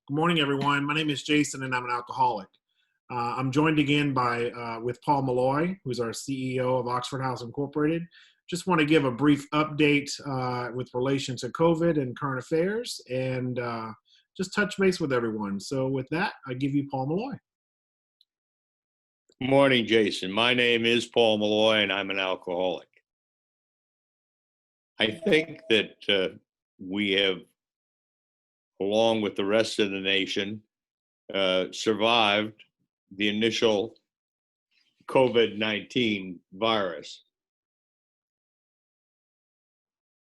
Good morning, everyone. My name is Jason, and I'm an alcoholic. I'm joined again with Paul Malloy, who's our CEO of Oxford House Incorporated. Just want to give a brief update with relation to COVID and current affairs, and just touch base with everyone. So with that, I give you Paul Malloy. Good morning, Jason. My name is Paul Malloy, and I'm an alcoholic. I think that we have, along with the rest of the nation, survived the initial COVID-19 virus.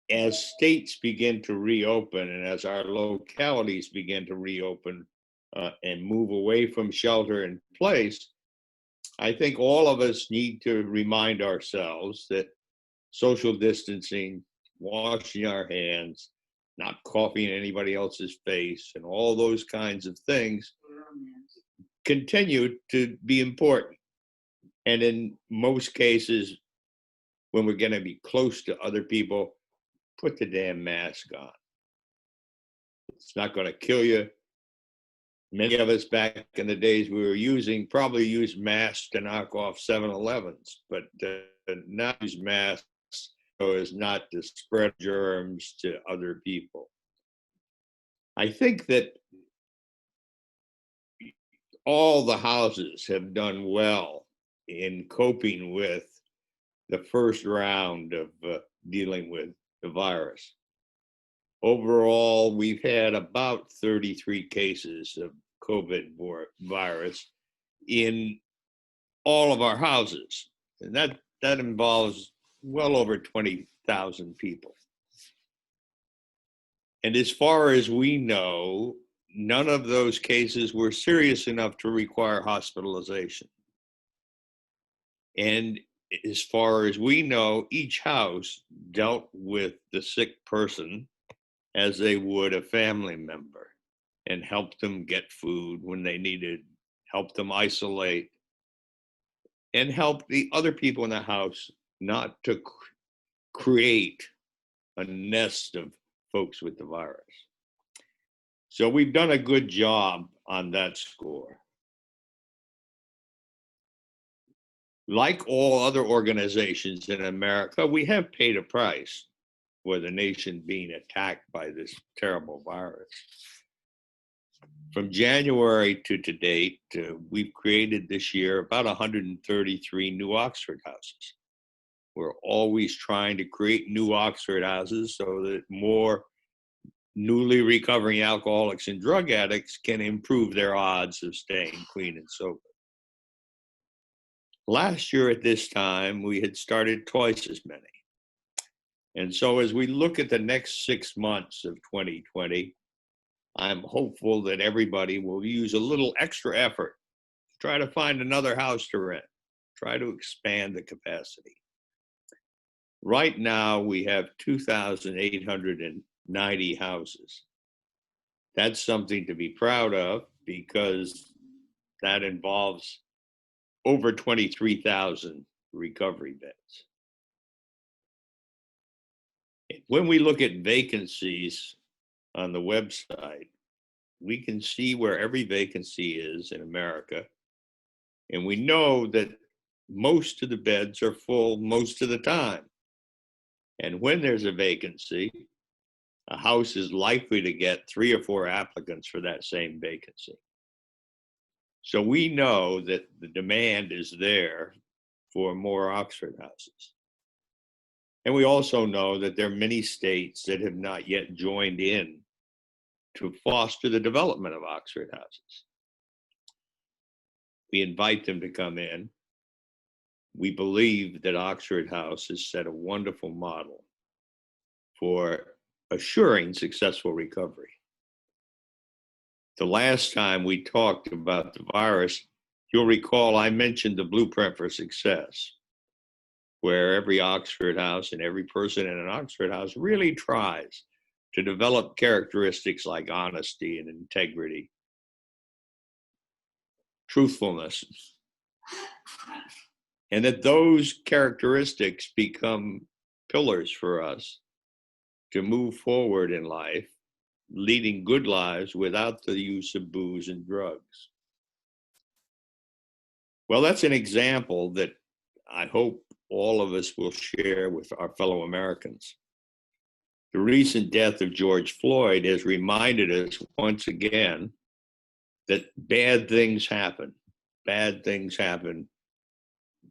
As states begin to reopen and as our localities begin to reopen and move away from shelter in place, I think all of us need to remind ourselves that social distancing, washing our hands, not coughing in anybody else's face, and all those kinds of things continue to be important. And in most cases, when we're going to be close to other people, put the damn mask on. It's not going to kill you. Many of us back in the days we were probably used masks to knock off 7-Elevens, but now use masks so as not to spread germs to other people. I think that all the houses have done well in coping with the first round of dealing with the virus. Overall, we've had about 33 cases of COVID virus in all of our houses, and that involves well over 20,000 people. And as far as we know, none of those cases were serious enough to require hospitalization. And as far as we know, each house dealt with the sick person as they would a family member and helped them get food when they needed, helped them isolate, and help the other people in the house not to create a nest of folks with the virus. So we've done a good job on that score. Like all other organizations in America, we have paid a price for the nation being attacked by this terrible virus. From January to date, we've created this year about 133 new Oxford houses. We're always trying to create new Oxford houses so that more newly recovering alcoholics and drug addicts can improve their odds of staying clean and sober. Last year at this time, we had started twice as many. And so as we look at the next 6 months of 2020, I'm hopeful that everybody will use a little extra effort to try to find another house to rent, try to expand the capacity. Right now, we have 2,890 houses. That's something to be proud of because that involves over 23,000 recovery beds. When we look at vacancies on the website, we can see where every vacancy is in America. And we know that most of the beds are full most of the time. And when there's a vacancy, a house is likely to get 3 or 4 applicants for that same vacancy. So we know that the demand is there for more Oxford houses. And we also know that there are many states that have not yet joined in to foster the development of Oxford houses. We invite them to come in. We believe that Oxford House has set a wonderful model for assuring successful recovery. The last time we talked about the virus, you'll recall I mentioned the blueprint for success, where every Oxford house and every person in an Oxford house really tries to develop characteristics like honesty and integrity, truthfulness, and that those characteristics become pillars for us to move forward in life leading good lives without the use of booze and drugs. Well, that's an example that I hope all of us will share with our fellow Americans. The recent death of George Floyd has reminded us once again that bad things happen. Bad things happen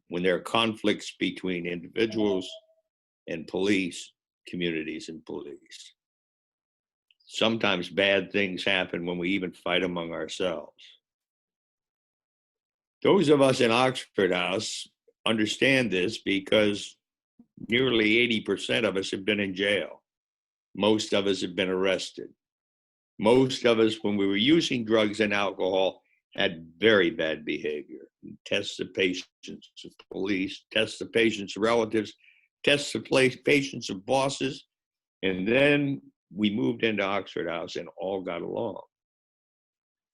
when there are conflicts between individuals and police, communities and police. Sometimes bad things happen when we even fight among ourselves. Those of us in Oxford House understand this because nearly 80% of us have been in jail. Most of us have been arrested. Most of us, when we were using drugs and alcohol, had very bad behavior. Test the patients of police, test the patients' relatives, test the patients of bosses, and then we moved into Oxford House and all got along.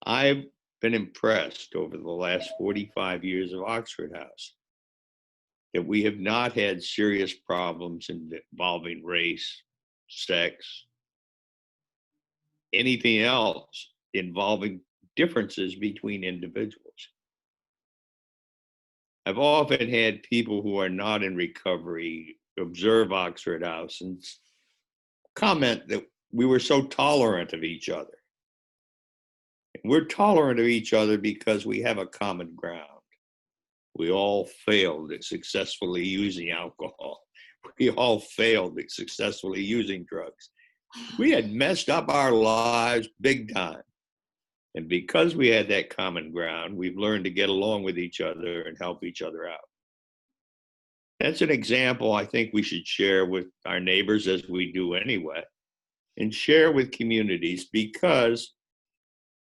I've been impressed over the last 45 years of Oxford House that we have not had serious problems involving race, sex, anything else involving differences between individuals. I've often had people who are not in recovery observe Oxford House and comment that we were so tolerant of each other. We're tolerant of each other because we have a common ground. We all failed at successfully using alcohol. We all failed at successfully using drugs. We had messed up our lives big time. And because we had that common ground, we've learned to get along with each other and help each other out. That's an example I think we should share with our neighbors, as we do anyway, and share with communities, because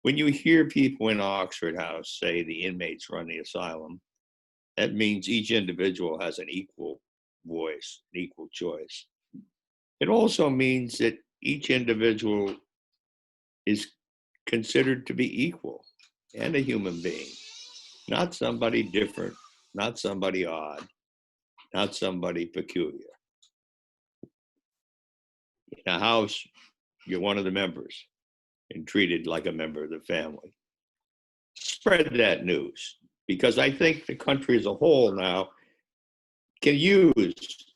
when you hear people in Oxford House say the inmates run the asylum, that means each individual has an equal voice, an equal choice. It also means that each individual is considered to be equal and a human being, not somebody different, not somebody odd, not somebody peculiar. In a house, you're one of the members and treated like a member of the family. Spread that news, because I think the country as a whole now can use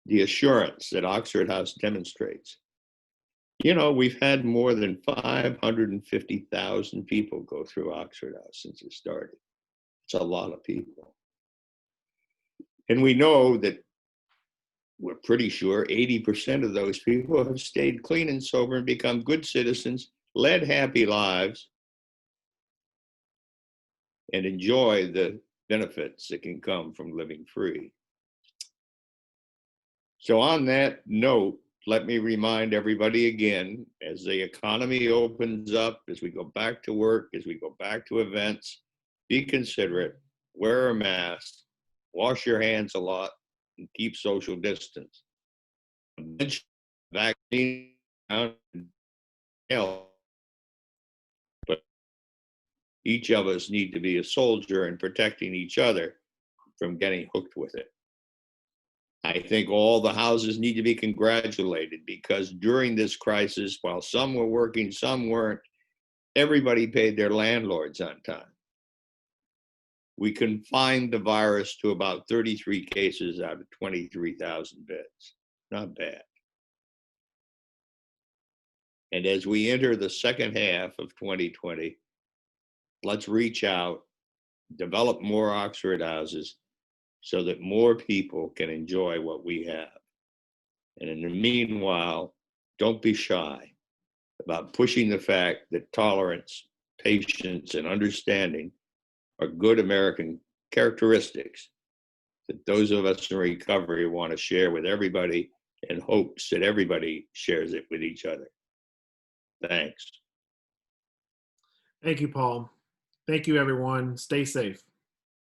the assurance that Oxford House demonstrates. You know, we've had more than 550,000 people go through Oxford House since it started. It's a lot of people. And we know that we're pretty sure 80% of those people have stayed clean and sober and become good citizens, led happy lives, and enjoy the benefits that can come from living free. So on that note, let me remind everybody again, as the economy opens up, as we go back to work, as we go back to events, be considerate, wear a mask, wash your hands a lot, and keep social distance. Eventually, vaccine help, but each of us need to be a soldier in protecting each other from getting hooked with it. I think all the houses need to be congratulated, because during this crisis, while some were working, some weren't, everybody paid their landlords on time. We confined the virus to about 33 cases out of 23,000 beds. Not bad. And as we enter the second half of 2020, let's reach out, develop more Oxford houses so that more people can enjoy what we have. And in the meanwhile, don't be shy about pushing the fact that tolerance, patience, and understanding are good American characteristics that those of us in recovery want to share with everybody, in hopes that everybody shares it with each other. Thanks. Thank you, Paul. Thank you, everyone. Stay safe.